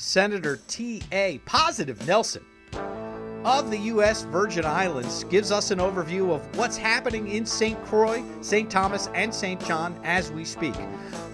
Senator T.A. Positive Nelson of the U.S. Virgin Islands gives us an overview of what's happening in St. Croix, St. Thomas, and St. John as we speak.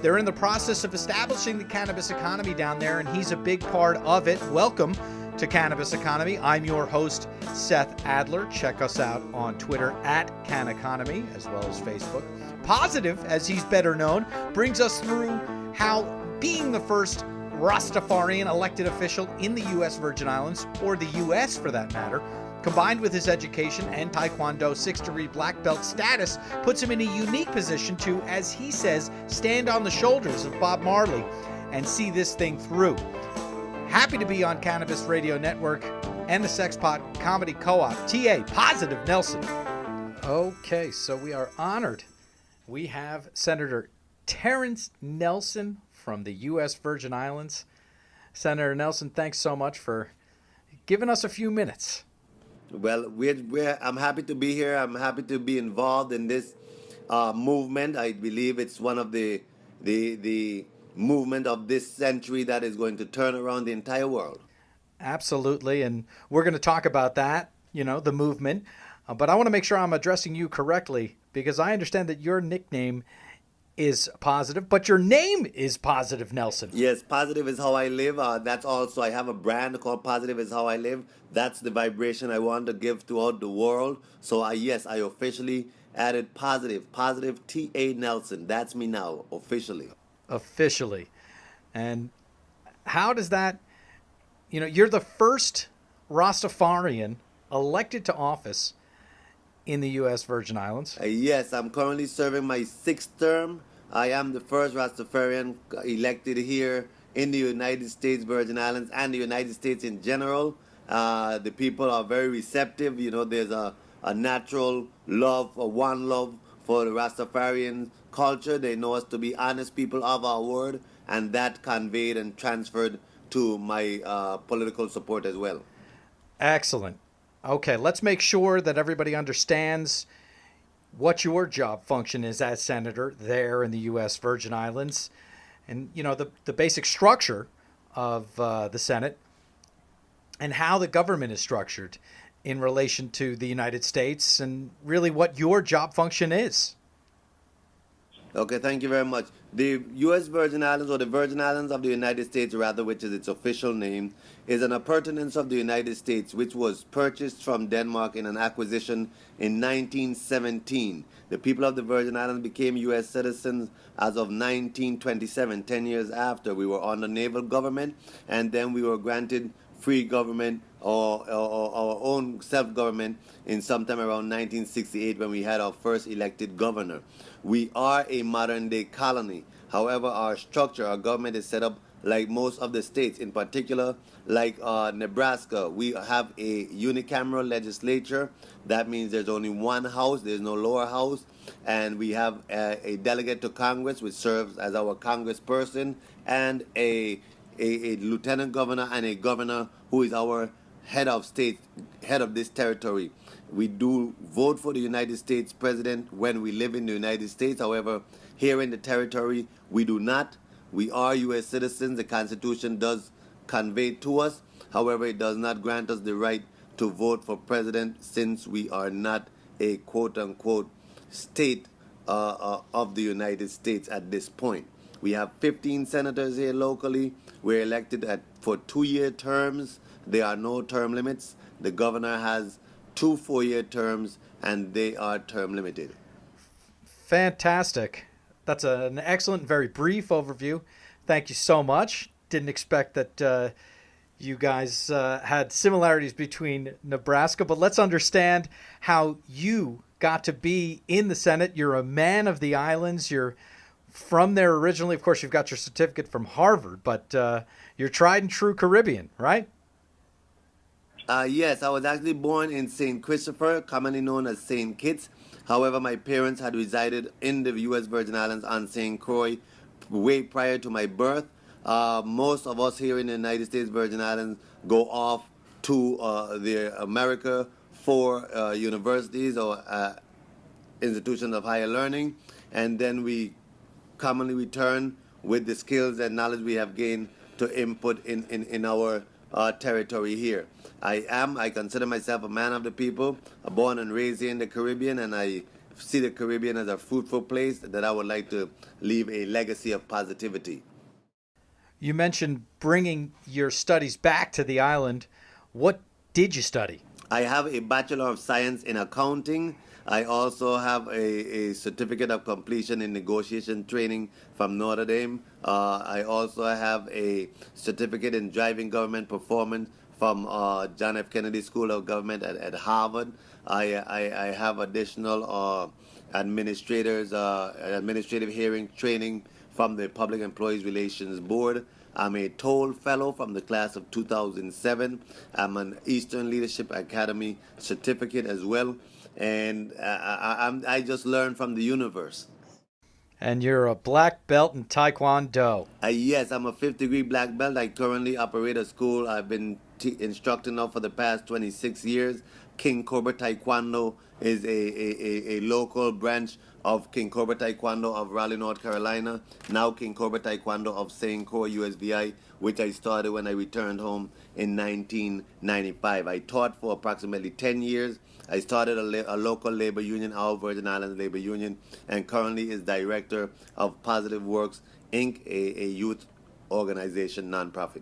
They're in the process of establishing the cannabis economy down there, and he's a big part of it. Welcome to Cannabis Economy. I'm your host, Seth Adler. Check us out on Twitter at CanEconomy, as well as Facebook. Positive, as he's better known, brings us through how being the first Rastafarian elected official in the U.S. Virgin Islands, or the U.S. for that matter, combined with his education and Taekwondo 6th-degree black belt status, puts him in a unique position to, as he says, stand on the shoulders of Bob Marley and see this thing through. Happy to be on Cannabis Radio Network and the Sexpot Comedy Co-op. T.A. Positive Nelson. Okay, so we are honored. We have Senator Terrence Nelson from the U.S. Virgin Islands. Senator Nelson, thanks so much for giving us a few minutes. Well, I'm happy to be here. I'm happy to be involved in this movement. I believe it's one of the movement of this century that is going to turn around the entire world. Absolutely, and we're going to talk about that, the movement. But I want to make sure I'm addressing you correctly, because I understand that your nickname is Positive, but your name is Positive Nelson. Yes, Positive is how I live. That's also, I have a brand called Positive is how I live. That's the vibration I want to give throughout the world. So yes, I officially added Positive T.A. Nelson. That's me now, officially. And how does that, you're the first Rastafarian elected to office in the U.S. Virgin Islands. Yes, I'm currently serving my 6th term. I am the first Rastafarian elected here in the United States Virgin Islands and the United States in general. The people are very receptive. There's a natural love, one love for the Rastafarian culture. They know us to be honest people of our word, and that conveyed and transferred to my political support as well. Excellent. Okay, let's make sure that everybody understands what your job function is as senator there in the U.S. Virgin Islands, and the basic structure of the Senate and how the government is structured in relation to the United States, and really what your job function is. Okay, thank you very much. The U.S. Virgin Islands, or the Virgin Islands of the United States, rather, which is its official name, is an appurtenance of the United States, which was purchased from Denmark in an acquisition in 1917. The people of the Virgin Islands became U.S. citizens as of 1927, 10 years after. We were under naval government, and then we were granted free government or our own self-government in sometime around 1968 when we had our first elected governor. We are a modern-day colony. However, our structure, our government is set up like most of the states, in particular like Nebraska. We have a unicameral legislature. That means there's only one house, there's no lower house, and we have a delegate to Congress, which serves as our congressperson, and a lieutenant governor and a governor who is our head of state, head of this territory. We do vote for the United States president when we live in the United States. However, here in the territory, we do not. We are U.S. citizens. The Constitution does convey to us. However, it does not grant us the right to vote for president, since we are not a quote-unquote state of the United States at this point. We have 15 senators here locally. We're elected for 2-year terms. There are no term limits. The governor has 2 4-year terms, and they are term limited. Fantastic. That's an excellent, very brief overview. Thank you so much. Didn't expect that you guys had similarities between Nebraska, but let's understand how you got to be in the Senate. You're a man of the islands. You're from there originally. Of course, you've got your certificate from Harvard, but you're tried and true Caribbean, right? Yes, I was actually born in St. Christopher, commonly known as St. Kitts. However, my parents had resided in the U.S. Virgin Islands on St. Croix way prior to my birth. Most of us here in the United States Virgin Islands go off to America for universities or institutions of higher learning, and then we commonly return with the skills and knowledge we have gained to input in our territory here. I consider myself a man of the people, born and raised here in the Caribbean, and I see the Caribbean as a fruitful place that I would like to leave a legacy of positivity. You mentioned bringing your studies back to the island. What did you study? I have a Bachelor of Science in Accounting. I also have a certificate of completion in negotiation training from Notre Dame. I also have a certificate in driving government performance from John F. Kennedy School of Government at Harvard. I have additional administrative hearing training from the Public Employees Relations Board. I'm a Toll Fellow from the class of 2007. I'm an Eastern Leadership Academy certificate as well. And I just learned from the universe. And you're a black belt in Taekwondo. Yes, I'm a fifth degree black belt. I currently operate a school. I've been instructing now for the past 26 years. King Cobra Taekwondo is a local branch of King Cobra Taekwondo of Raleigh, North Carolina. Now King Cobra Taekwondo of St. Croix, USVI, which I started when I returned home in 1995. I taught for approximately 10 years. I started a local labor union, our Virgin Islands Labor Union, and currently is director of Positive Works, Inc., a youth organization, nonprofit.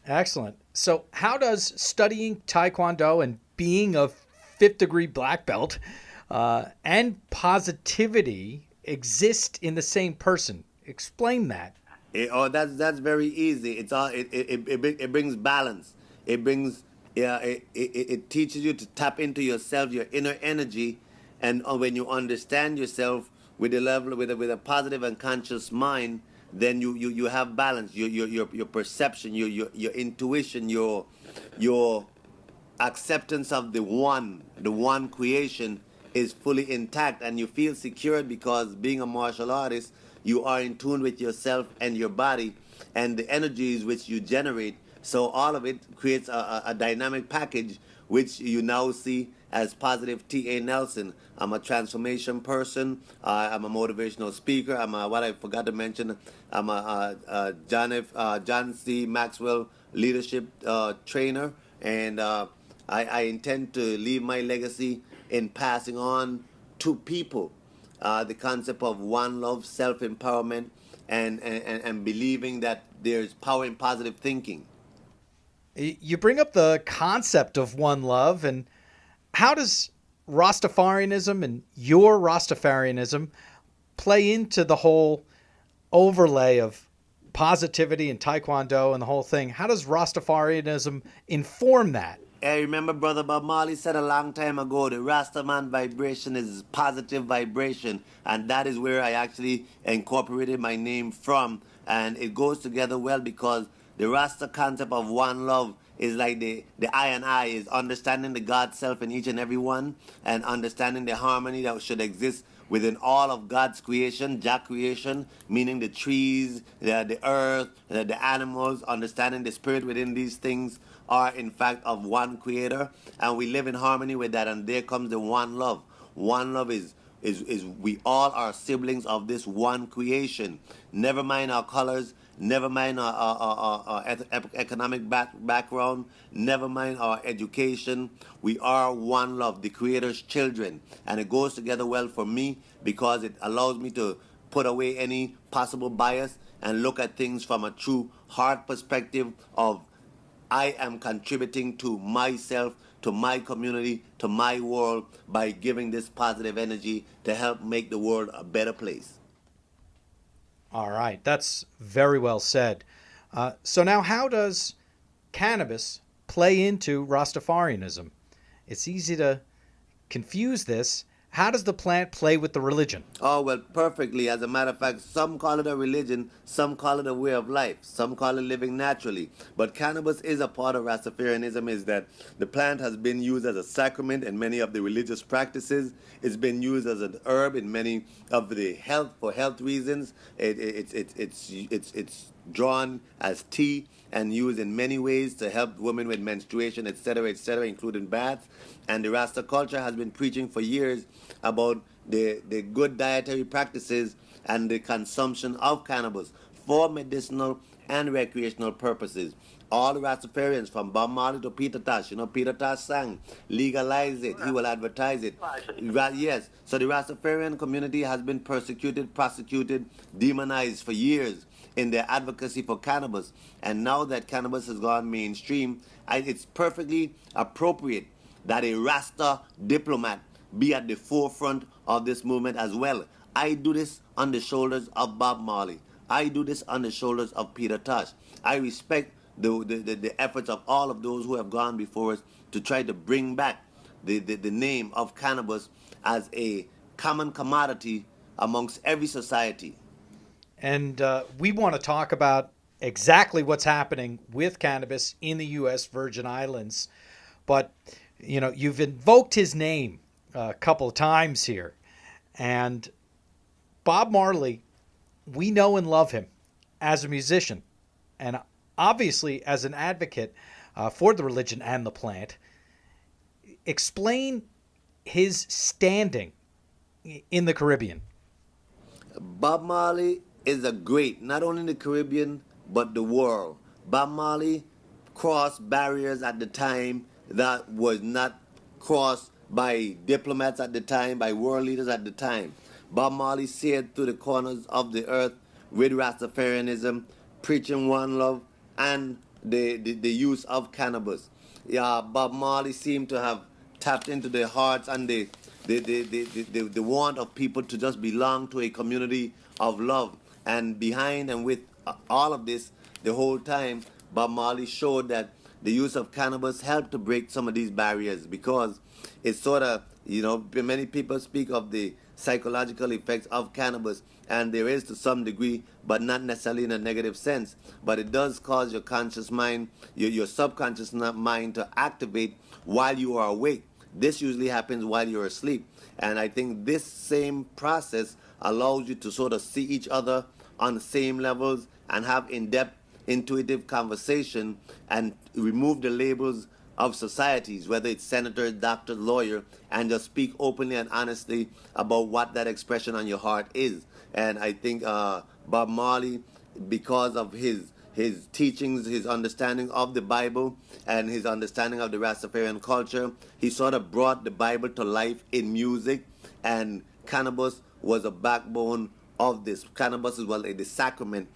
Excellent. So, how does studying Taekwondo and being a fifth degree black belt and positivity exist in the same person? Explain that. That's very easy. It brings balance. It teaches you to tap into yourself, your inner energy, and when you understand yourself with a positive and conscious mind, then you have balance. Your perception, your intuition, your acceptance of the one creation is fully intact, and you feel secured because being a martial artist, you are in tune with yourself and your body and the energies which you generate. So all of it creates a dynamic package which you now see as positive T.A. Nelson. I'm a transformation person. I'm a motivational speaker. What I forgot to mention, I'm a John C. Maxwell leadership trainer. And I intend to leave my legacy in passing on to people the concept of one love, self-empowerment, and believing that there's power in positive thinking. You bring up the concept of one love, and how does Rastafarianism and your Rastafarianism play into the whole overlay of positivity and Taekwondo and the whole thing? How does Rastafarianism inform that? I remember Brother Bob Marley said a long time ago, the Rastaman vibration is positive vibration, and that is where I actually incorporated my name from, and it goes together well because the Rasta concept of one love is like the I and I is understanding the God self in each and every one, and understanding the harmony that should exist within all of God's creation, Jah creation, meaning the trees, the earth, the animals, understanding the spirit within these things are in fact of one creator, and we live in harmony with that, and there comes the one love. One love is we all are siblings of this one creation. Never mind our colors, never mind our economic background, never mind our education. We are one love, the Creator's children. And it goes together well for me because it allows me to put away any possible bias and look at things from a true heart perspective of I am contributing to myself, to my community, to my world by giving this positive energy to help make the world a better place. All right, that's very well said. So now, how does cannabis play into Rastafarianism? It's easy to confuse this. How does the plant play with the religion? Oh, well, perfectly. As a matter of fact, some call it a religion, some call it a way of life, some call it living naturally. But cannabis is a part of Rastafarianism, is that the plant has been used as a sacrament in many of the religious practices. It's been used as an herb in many of the for health reasons. It's drawn as tea and used in many ways to help women with menstruation, etc., including baths. And the Rasta culture has been preaching for years about the good dietary practices and the consumption of cannabis for medicinal and recreational purposes. All the Rastafarians, from Bob Marley to Peter Tosh, Peter Tosh sang, legalize it, he will advertise it. Yes, so the Rastafarian community has been persecuted, prosecuted, demonized for years in their advocacy for cannabis. And now that cannabis has gone mainstream, it's perfectly appropriate that a Rasta diplomat be at the forefront of this movement as well. I do this on the shoulders of Bob Marley. I do this on the shoulders of Peter Tosh. I respect the efforts of all of those who have gone before us to try to bring back the name of cannabis as a common commodity amongst every society. And we want to talk about exactly what's happening with cannabis in the U.S. Virgin Islands. But, you've invoked his name a couple of times here. And Bob Marley, we know and love him as a musician and obviously as an advocate for the religion and the plant. Explain his standing in the Caribbean. Bob Marley is a great, not only in the Caribbean, but the world. Bob Marley crossed barriers at the time that was not crossed by diplomats at the time, by world leaders at the time. Bob Marley sailed through the corners of the earth with Rastafarianism, preaching one love and the use of cannabis. Yeah, Bob Marley seemed to have tapped into the hearts and the want of people to just belong to a community of love. And behind and with all of this, the whole time, Bob Marley showed that the use of cannabis helped to break some of these barriers, because it's sort of, many people speak of the psychological effects of cannabis, and there is to some degree, but not necessarily in a negative sense. But it does cause your conscious mind, your subconscious mind to activate while you are awake. This usually happens while you're asleep. And I think this same process allows you to sort of see each other on the same levels and have in-depth, intuitive conversation and remove the labels of societies, whether it's senator, doctor, lawyer, and just speak openly and honestly about what that expression on your heart is. And I think Bob Marley, because of his teachings, his understanding of the Bible, and his understanding of the Rastafarian culture, he sort of brought the Bible to life in music, and cannabis was a backbone of this. Cannabis is the sacrament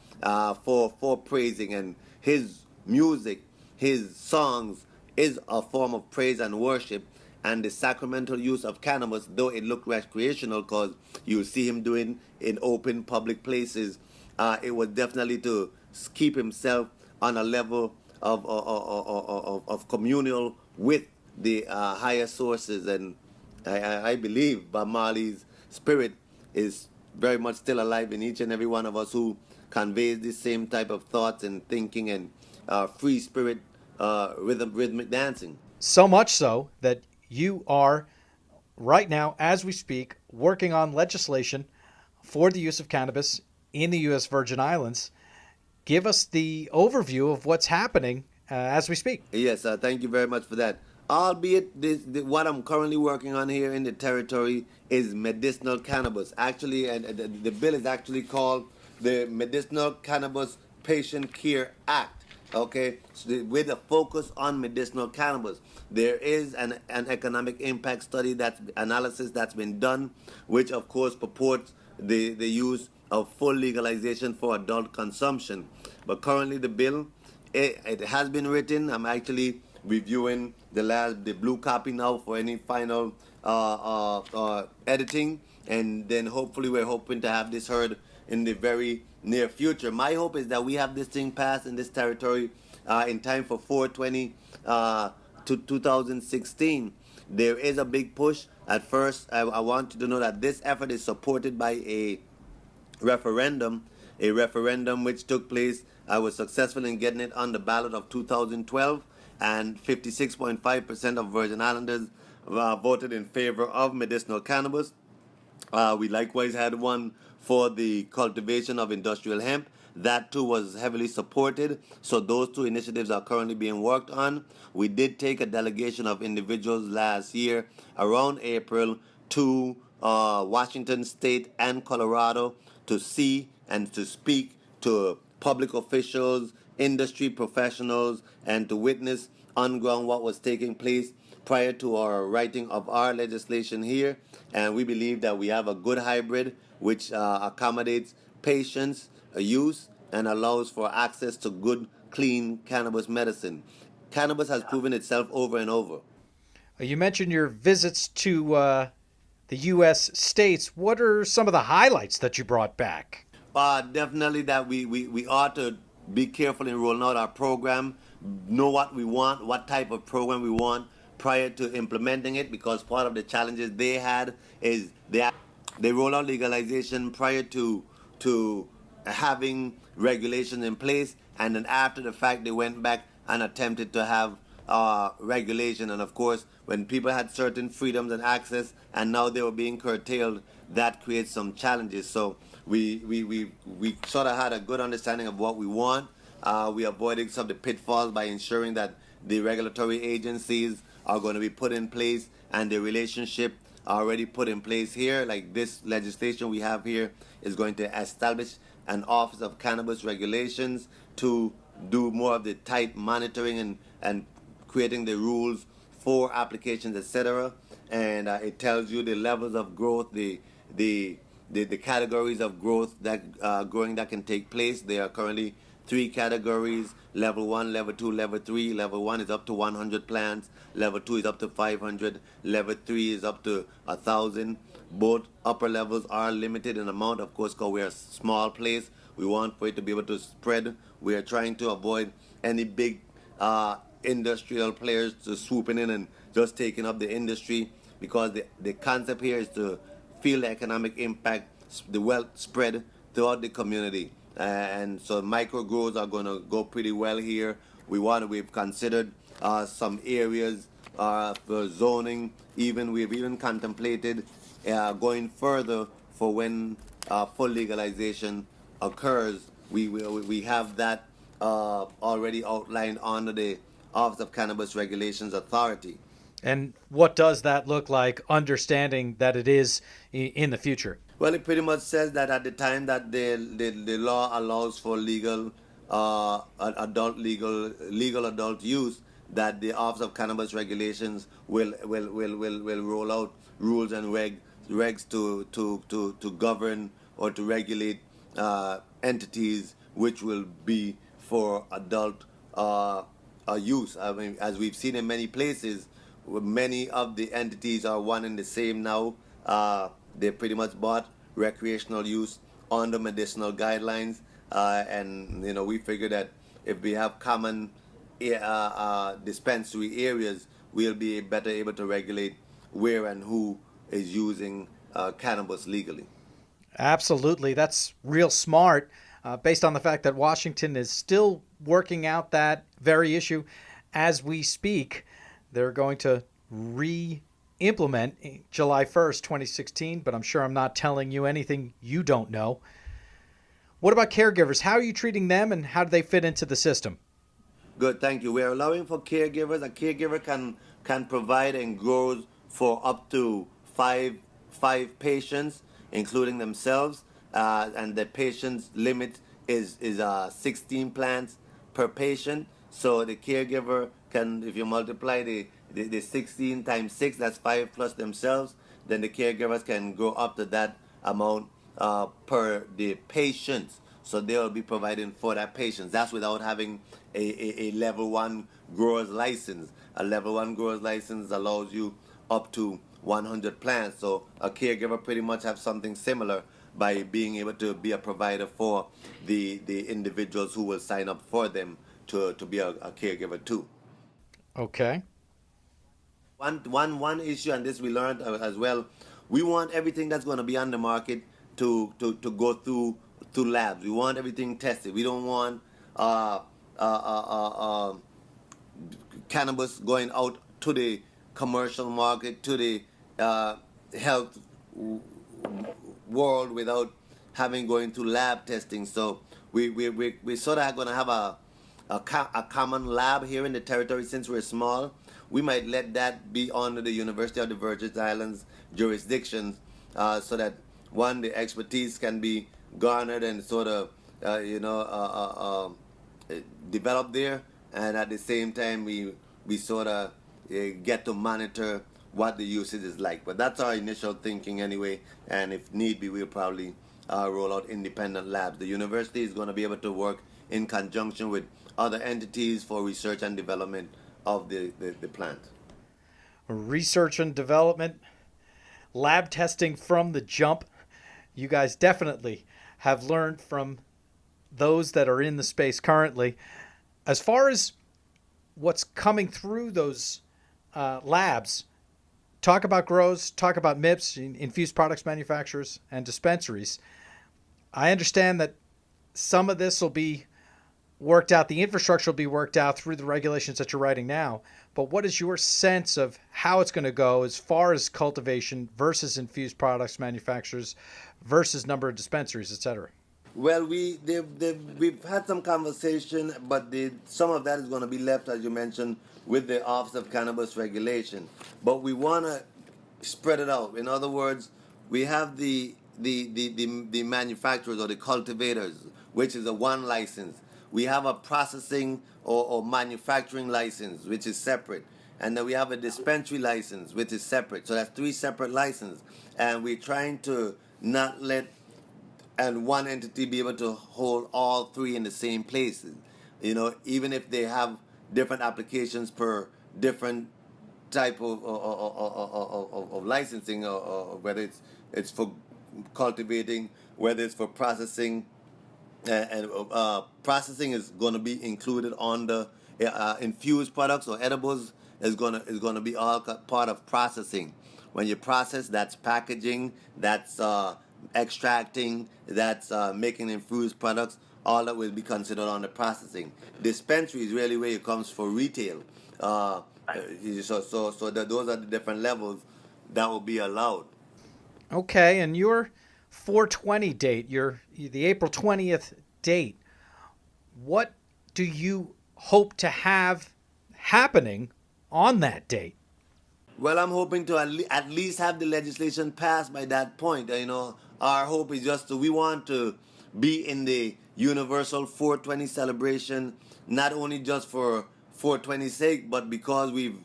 for praising, and his music, his songs is a form of praise and worship. And the sacramental use of cannabis, though it looked recreational because you see him doing in open public places, it was definitely to keep himself on a level of communal with the higher sources. And I believe Bob Marley's spirit is very much still alive in each and every one of us who conveys this same type of thoughts and thinking and free spirit rhythmic dancing. So much so that you are, right now, as we speak, working on legislation for the use of cannabis in the U.S. Virgin Islands. Give us the overview of what's happening as we speak. Yes, thank you very much for that. Albeit, what I'm currently working on here in the territory is medicinal cannabis. Actually, and the bill is actually called the Medicinal Cannabis Patient Care Act. Okay, so with a focus on medicinal cannabis. There is an economic impact study, analysis that's been done, which of course purports the use of full legalization for adult consumption. But currently the bill, it has been written. I'm actually reviewing the blue copy now for any final editing, and then hopefully we're hoping to have this heard in the very near future. My hope is that we have this thing passed in this territory in time for 4/20 to 2016. There is a big push. At first, I want you to know that this effort is supported by a referendum which took place. I was successful in getting it on the ballot of 2012, and 56.5% of Virgin Islanders voted in favor of medicinal cannabis. We likewise had one for the cultivation of industrial hemp. That too was heavily supported. So those two initiatives are currently being worked on. We did take a delegation of individuals last year around April to Washington State and Colorado to see and to speak to public officials, industry professionals, and to witness on ground what was taking place prior to our writing of our legislation here. And we believe that we have a good hybrid which accommodates patients' use and allows for access to good, clean cannabis medicine. Cannabis has proven itself over and over. You mentioned your visits to the U.S. states. What are some of the highlights that you brought back? Definitely that we ought to be careful in rolling out our program, know what we want, what type of program we want prior to implementing it, because part of the challenges they had is they roll out legalization prior to having regulations in place, and then after the fact they went back and attempted to have regulation. And of course, when people had certain freedoms and access and now they were being curtailed, that creates some challenges. So we sort of had a good understanding of what we want. We avoided some of the pitfalls by ensuring that the regulatory agencies are going to be put in place and the relationship already put in place here. Like this legislation we have here is going to establish an Office of Cannabis Regulations to do more of the tight monitoring and creating the rules for applications, etc. And it tells you the levels of growth, the categories of growth that growing that can take place. There are currently 3 categories: level 1, level 2, level 3. Level 1 is up to 100 plants, level 2 is up to 500, level 3 is up to 1,000. Both upper levels are limited in amount, of course, because we're a small place. We want for it to be able to spread. We are trying to avoid any big industrial players to swooping in and just taking up the industry, because the concept here is to feel the economic impact, the wealth spread throughout the community. And so micro growers are going to go pretty well here. We've considered some areas for zoning. We've even contemplated going further for when full legalization occurs. We have that already outlined under the Office of Cannabis Regulations Authority. And what does that look like, understanding that it is in the future? Well, it pretty much says that at the time that the law allows for legal adult use, that the Office of Cannabis Regulations will roll out rules and regs to govern or to regulate entities which will be for adult use. I mean, as we've seen in many places, many of the entities are one and the same now. They pretty much bought recreational use under medicinal guidelines, and we figure that if we have common dispensary areas, we'll be better able to regulate where and who is using cannabis legally. Absolutely. That's real smart, based on the fact that Washington is still working out that very issue as we speak. They're going to re-implement July 1st, 2016, but I'm sure I'm not telling you anything you don't know. What about caregivers? How are you treating them, and how do they fit into the system? Good, thank you. We're allowing for caregivers. A caregiver can provide and grow for up to five patients, including themselves, and the patient's limit is 16 plants per patient. So the caregiver can, if you multiply the 16 times 6, that's 5 plus themselves, then the caregivers can go up to that amount per the patients. So they will be providing for that patient. That's without having a level 1 grower's license. A level 1 grower's license allows you up to 100 plants. So a caregiver pretty much have something similar by being able to be a provider for the individuals who will sign up for them to be a caregiver too. Okay. One issue, and this we learned as well, we want everything that's going to be on the market to go through labs. We want everything tested. We don't want cannabis going out to the commercial market, to the health world without having going through lab testing. So we sort of going to have a common lab here in the territory. Since we're small, we might let that be under the University of the Virgin Islands jurisdictions, so that one, the expertise can be garnered and sort of you know, developed there, and at the same time we sort of get to monitor what the usage is like. But that's our initial thinking anyway, and if need be, we'll probably roll out independent labs. The university is going to be able to work in conjunction with other entities for research and development of the plant. Research and development, lab testing from the jump. You guys definitely have learned from those that are in the space currently. As far as what's coming through those labs, talk about grows, talk about MIPS, infused products manufacturers, and dispensaries. I understand that some of this will be worked out, the infrastructure will be worked out through the regulations that you're writing now. But what is your sense of how it's going to go as far as cultivation versus infused products manufacturers versus number of dispensaries, et cetera? Well, we've had some conversation, but some of that is going to be left, as you mentioned, with the Office of Cannabis Regulation. But we want to spread it out. In other words, we have the manufacturers or the cultivators, which is a one license. We have a processing or manufacturing license, which is separate. And then we have a dispensary license, which is separate. So that's three separate licenses. And we're trying to not let one entity be able to hold all three in the same places. You know, even if they have different applications per different type of licensing, or whether it's for cultivating, whether it's for processing, and processing is going to be included on the infused products or edibles is going to be all part of processing. When you process, that's packaging, that's extracting, that's making infused products. All that will be considered on the processing. Dispensary is really where it comes for retail. So those are the different levels that will be allowed. Okay, and your 420 date, the April 20th date, what do you hope to have happening on that date? Well, I'm hoping to at least have the legislation passed by that point. You know, our hope is we want to be in the universal 420 celebration, not only just for 420's sake, but because we've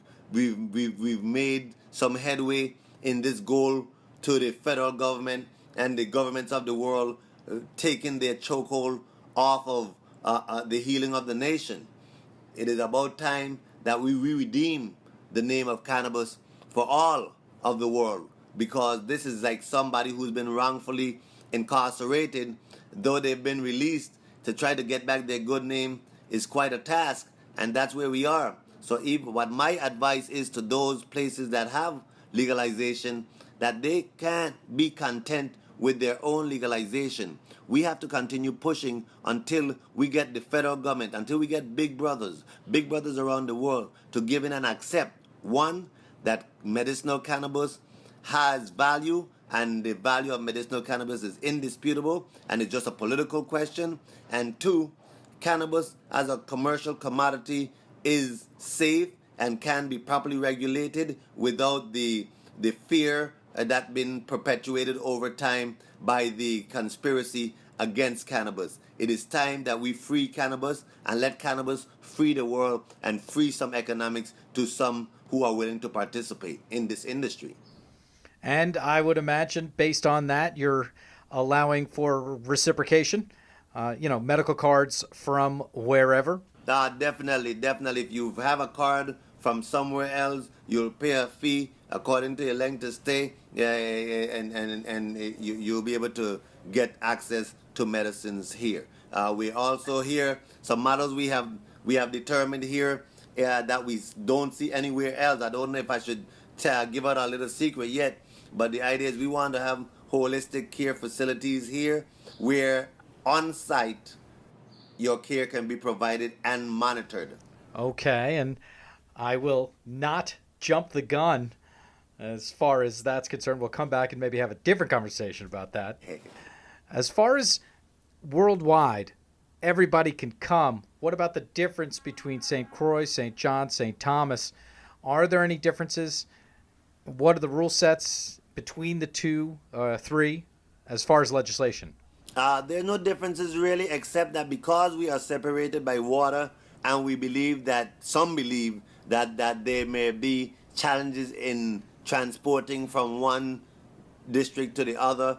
made some headway in this goal to the federal government and the governments of the world taking their chokehold off of the healing of the nation. It is about time that we redeem the name of cannabis for all of the world, because this is like somebody who's been wrongfully incarcerated. Though they've been released, to try to get back their good name is quite a task, and that's where we are. So what my advice is to those places that have legalization, that they can't be content with their own legalization. We have to continue pushing until we get the federal government, until we get big brothers around the world to give in and accept, one, that medicinal cannabis has value, and the value of medicinal cannabis is indisputable, and it's just a political question. And two, cannabis as a commercial commodity is safe and can be properly regulated without the fear that's been perpetuated over time by the conspiracy against cannabis. It is time that we free cannabis and let cannabis free the world and free some economics to some who are willing to participate in this industry. And I would imagine, based on that, you're allowing for reciprocation, medical cards from wherever. Definitely. If you have a card from somewhere else, you'll pay a fee according to your length of stay, and you'll be able to get access to medicines here. We also here some models we have determined here that we don't see anywhere else. I don't know if I should give out a little secret yet, but the idea is we want to have holistic care facilities here where on site your care can be provided and monitored. Okay, and I will not jump the gun as far as that's concerned. We'll come back and maybe have a different conversation about that. As far as worldwide, everybody can come. What about the difference between St. Croix, St. John, St. Thomas? Are there any differences? What are the rule sets between the three, as far as legislation? There are no differences really, except that because we are separated by water, and we believe that some believe that there may be challenges in transporting from one district to the other.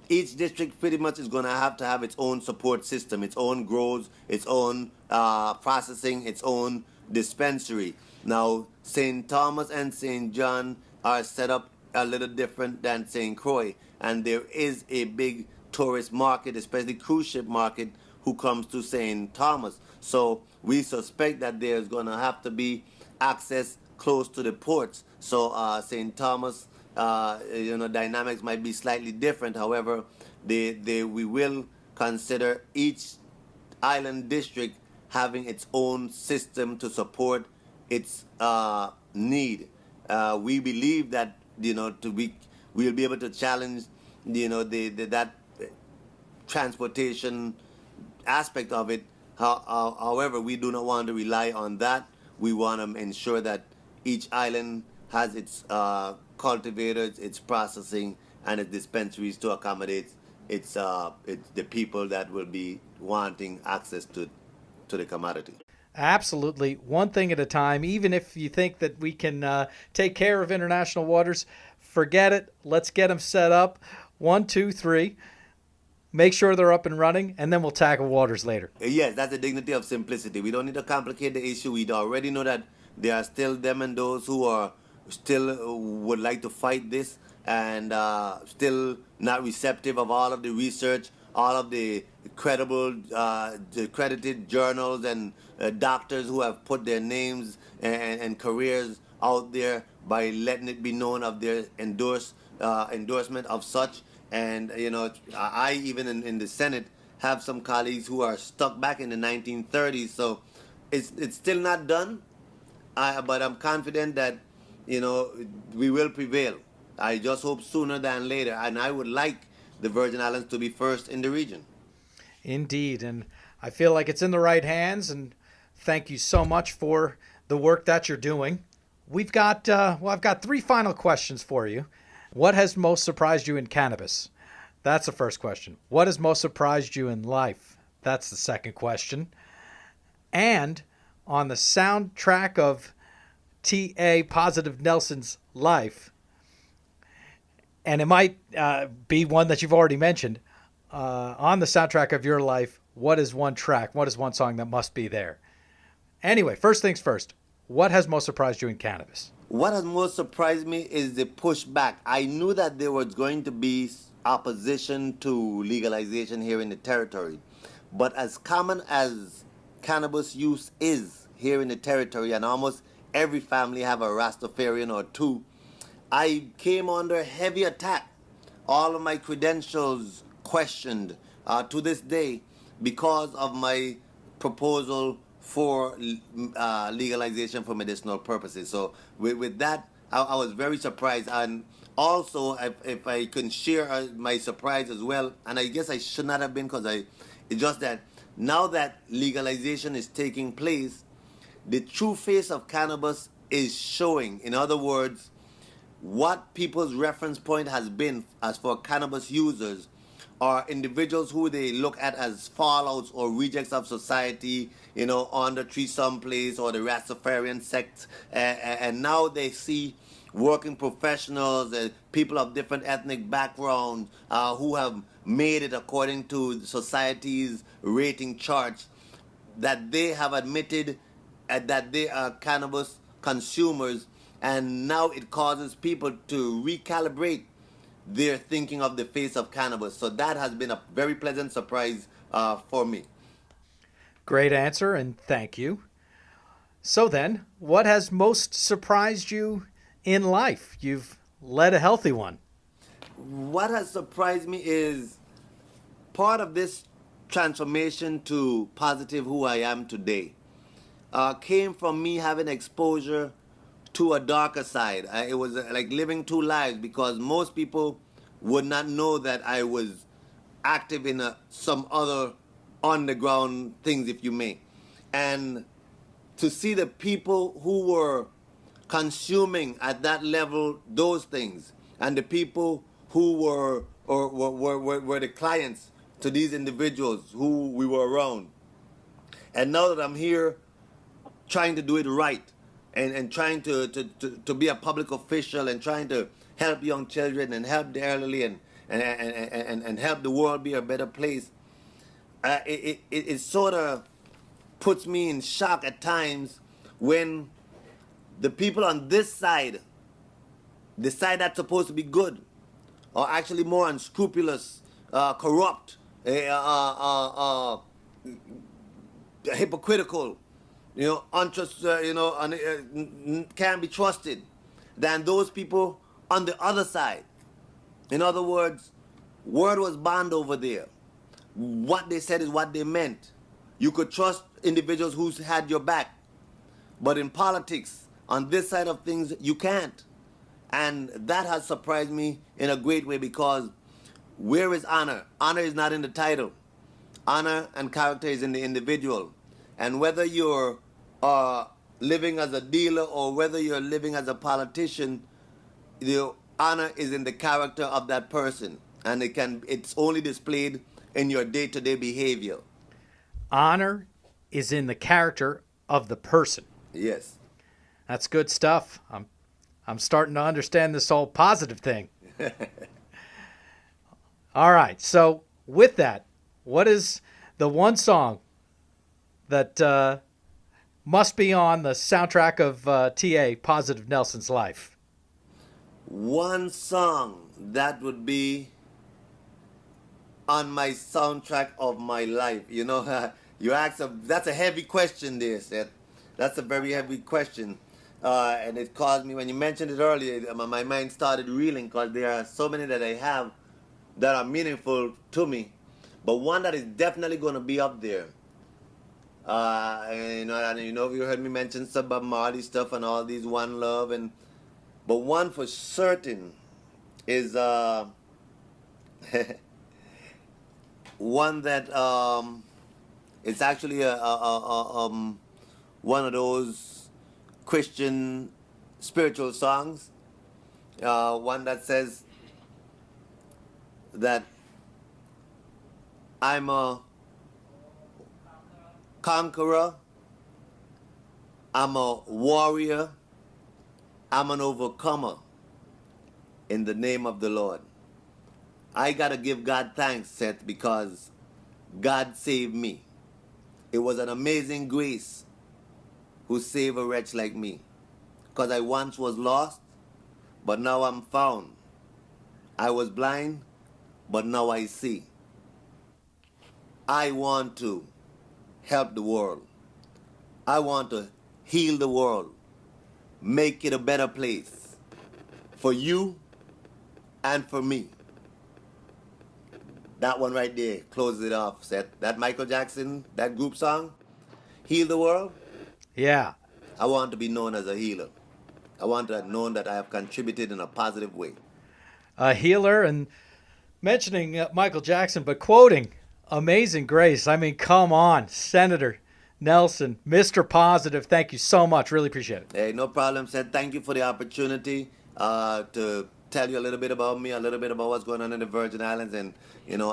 Each district pretty much is going to have its own support system, its own grows, its own processing, its own dispensary. Now, St. Thomas and St. John are set up a little different than St. Croix, and there is a big tourist market, especially cruise ship market, who comes to St. Thomas. So we suspect that there's going to have to be access close to the ports. So St. Thomas, dynamics might be slightly different. However, we will consider each island district having its own system to support its need. We believe that we'll be able to challenge that transportation aspect of it. However, we do not want to rely on that. We want to ensure that each island has its cultivators, its processing, and its dispensaries to accommodate its the people that will be wanting access to the commodity. Absolutely. One thing at a time. Even if you think that we can take care of international waters, forget it. Let's get them set up. 1, 2, 3. Make sure they're up and running, and then we'll tackle waters later. Yes, that's the dignity of simplicity. We don't need to complicate the issue. We already know that there are still them and those who are still would like to fight this, and still not receptive of all of the research, all of the credible, the credited journals and doctors who have put their names and careers out there by letting it be known of their endorsement of such. And I even in the Senate have some colleagues who are stuck back in the 1930s. So it's still not done, but I'm confident that we will prevail. I just hope sooner than later, and I would like the Virgin Islands to be first in the region. Indeed, and I feel like it's in the right hands. And thank you so much for the work that you're doing. We've got I've got 3 final questions for you. What has most surprised you in cannabis? That's the first question. What has most surprised you in life? That's the second question. And on the soundtrack of T.A. Positive Nelson's life, and it might be one that you've already mentioned, on the soundtrack of your life, what is one track? What is one song that must be there? Anyway, first things first. What has most surprised you in cannabis? What has most surprised me is the pushback. I knew that there was going to be opposition to legalization here in the territory. But as common as cannabis use is here in the territory, and almost every family have a Rastafarian or two, I came under heavy attack. All of my credentials questioned to this day because of my proposal for legalization for medicinal purposes. So with that, I was very surprised. And also, if I can share my surprise as well, and I guess I should not have been, because it's just that now that legalization is taking place, the true face of cannabis is showing. In other words, what people's reference point has been as for cannabis users are individuals who they look at as fallouts or rejects of society, on the tree someplace, or the Rastafarian sect, and now they see working professionals, people of different ethnic backgrounds who have made it according to society's rating charts, that they have admitted that they are cannabis consumers, and now it causes people to recalibrate their thinking of the face of cannabis. So that has been a very pleasant surprise for me. Great answer, and thank you. So then, what has most surprised you in life? You've led a healthy one. What has surprised me is part of this transformation to positive who I am today came from me having exposure to a darker side. It was like living 2 lives, because most people would not know that I was active in some other underground things, if you may. And to see the people who were consuming at that level those things, and the people who were the clients to these individuals who we were around. And now that I'm here trying to do it right and trying to be a public official and trying to help young children and help the elderly and help the world be a better place, it sort of puts me in shock at times when the people on this side, the side that's supposed to be good, are actually more unscrupulous, corrupt, hypocritical, can't be trusted than those people on the other side. In other words, word was bond over there. What they said is what they meant. You could trust individuals who's had your back. But in politics, on this side of things, you can't. And that has surprised me in a great way, because where is honor? Honor is not in the title. Honor and character is in the individual. And whether you're living as a dealer or whether you're living as a politician, the honor is in the character of that person. And it's only displayed in your day-to-day behavior. Honor is in the character of the person. Yes. That's good stuff. I'm starting to understand this whole positive thing. All right. So with that, what is the one song that must be on the soundtrack of T.A. Positive Nelson's life? One song that would be on my soundtrack of my life. You ask that's a heavy question there, Seth. That's a very heavy question. And it caused me, when you mentioned it earlier, my mind started reeling, because there are so many that I have that are meaningful to me. But one that is definitely going to be up there. You heard me mention some Bob Marley stuff and all these One Love, but one for certain is one that it's actually one of those Christian spiritual songs. One that says that I'm a conqueror, I'm a warrior, I'm an overcomer in the name of the Lord. I gotta give God thanks, Seth, because God saved me. It was an amazing grace who saved a wretch like me. Because I once was lost, but now I'm found. I was blind, but now I see. I want to help the world. I want to heal the world. Make it a better place for you and for me. That one right there closes it off, Seth. That Michael Jackson, that group song, Heal the World. Yeah. I want to be known as a healer. I want to know that I have contributed in a positive way. A healer, and mentioning Michael Jackson, but quoting Amazing Grace. I mean, come on, Senator Nelson, Mr. Positive. Thank you so much. Really appreciate it. Hey, no problem, Seth. Thank you for the opportunity to tell you a little bit about me, a little bit about what's going on in the Virgin Islands. And,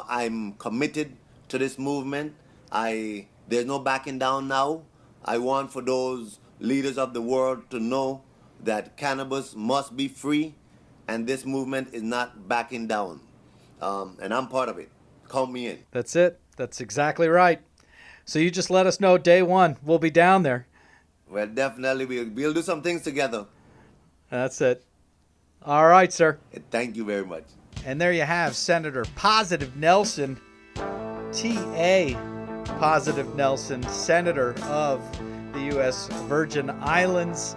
I'm committed to this movement. There's no backing down now. I want for those leaders of the world to know that cannabis must be free, and this movement is not backing down. And I'm part of it. Count me in. That's it. That's exactly right. So you just let us know day one. We'll be down there. Well, definitely. We'll do some things together. That's it. All right, sir. Thank you very much. And there you have Senator Positive Nelson, T.A. Positive Nelson, Senator of the U.S. Virgin Islands.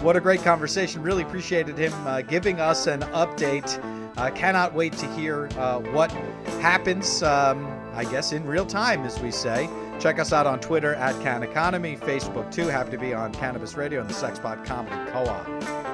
What a great conversation. Really appreciated him giving us an update. Cannot wait to hear what happens, I guess, in real time, as we say. Check us out on Twitter at Can Economy, Facebook too. Happy to be on Cannabis Radio and the Sexpot Comedy Co-op.